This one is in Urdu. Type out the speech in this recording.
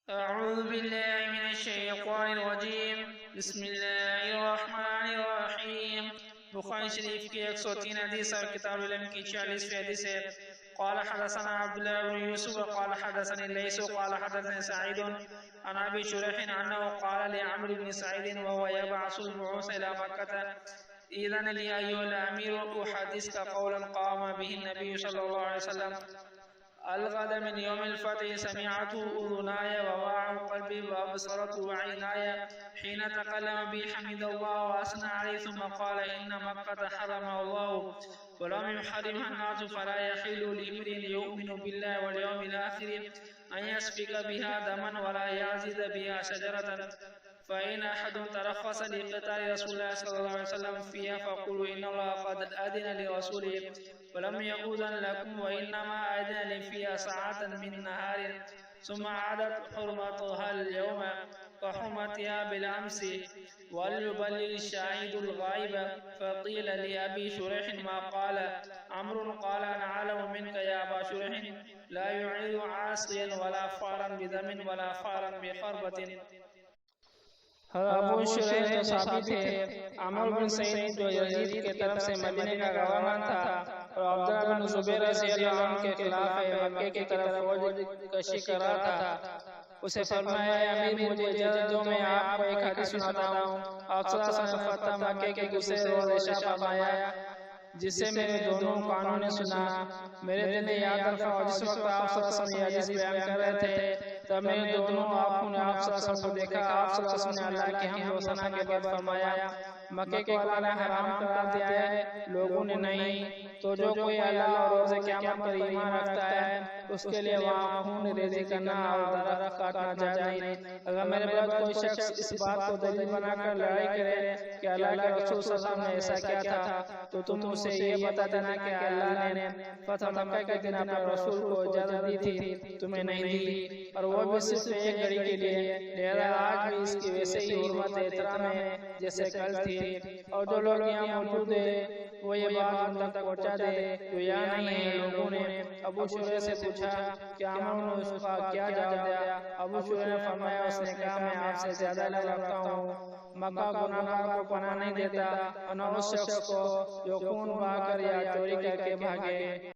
أعوذ بالله من الشیطان الرجیم بسم اللہ الرحمن الرحیم بخاری شریف کی 103 حدیث اور کتاب العلم کی 46 حدیث ہے۔ قال حدثنا عبد الله بن يوسف قال حدثني الليث قال حدثني سعيد عن ابي شريح انه قال لعمرو بن سعيد وهو يبعث البعوث الى مكة: اذن لي ايها الامير احدثك قولا قام به النبي صلى الله عليه وسلم: الغد من يوم الفتح سمعته أذناي ووعى قلبي وأبصرته عيناي حين تكلم بي حمد الله وأثنى عليه ثم قال: إن مكة حرمها الله ولم يحرمها الناس فلا يحل لامرئ يؤمن بالله واليوم الآخر أن يسفك بها دما ولا يعزد بها شجرة، فإن أحد ترخص لقتال رسول الله صلى الله عليه وسلم فيها فقولوا إن الله قد أذن لرسوله ولم يؤذن لكم وإنما أذن لي فيها ساعة من نهار ثم عادت حرمتها اليوم كحرمتها بالأمس وليبلغ الشاهد الغائب. فقيل لأبي شريح ما قال عمرو قال: أنا أعلم منك يا أبا شريح لا يعيد عاصيا ولا فارا بدم ولا فارا بحربة. ابو شریح جو صحابی تھے، عمرو بن سعید جو یزید کے طرف سے مدینے کا گورنر تھا اور عبداللہ بن زبیر رضی اللہ عنہ کے خلاف مکے کی طرف فوج کشی کر رہا تھا، اسے فرمایا: اے امیر، مجھے اجازت دو میں آپ کو ایک حدیث سناتا ہوں۔ آپ صلی اللہ علیہ وسلم فتح مکے کے دوسرے روز عشاء فرمایا، جس سے میرے دونوں کانوں نے سنا، میرے دل نے یاد رکھا، اور جس وقت آپ صلی اللہ علیہ وسلم یہ حدیث بیان کر رہے تھے تب میرے دونوں آنکھوں نے آپ صلی اللہ علیہ وسلم کو دیکھا۔ آپ صلی اللہ علیہ وسلم نے اللہ کی حمد و ثنا کے بعد فرمایا: مکے کو اللہ نے حرام قرار دیا ہے، لوگوں نے نہیں، تو جو کوئی اللہ اور روز قیامت پر ایمان رکھتا ہے اس کے لیے وہاں خون ریزی کرنا اور درخت کاٹنا جائز نہیں۔ اگر میرے بعد کوئی شخص اس بات کو دلیل بنا کر لڑائی کرے کہ اللہ کے رسول صلی اللہ علیہ وسلم نے ایسا کیا تھا، تو تم اسے یہ بتا دینا کہ اللہ نے فتح مکہ کے دن اپنے رسول کو اجازت دی تھی، تمہیں نہیں دی، اور وہ بھی صرف ایک گھڑی کے لیے، لہذا آج بھی اس کی ویسے ہی حرمت احترام ہے جیسے کل تھی۔ اور جو لوگ یہاں موجود ہیں وہ یہ بات ان تک پہنچا دے جو یہاں نہیں ہیں۔ لوگوں نے ابو شریح سے پوچھا کہ عمرو نے اس کا کیا جواب دیا؟ ابو شریح نے فرمایا، اس نے کہا: میں آپ سے زیادہ علم رکھتا ہوں، مکہ گناہگار کو پناہ نہیں دیتا، اور نہ اس شخص کو جو خون بہا کر یا چوری کر کے بھاگے۔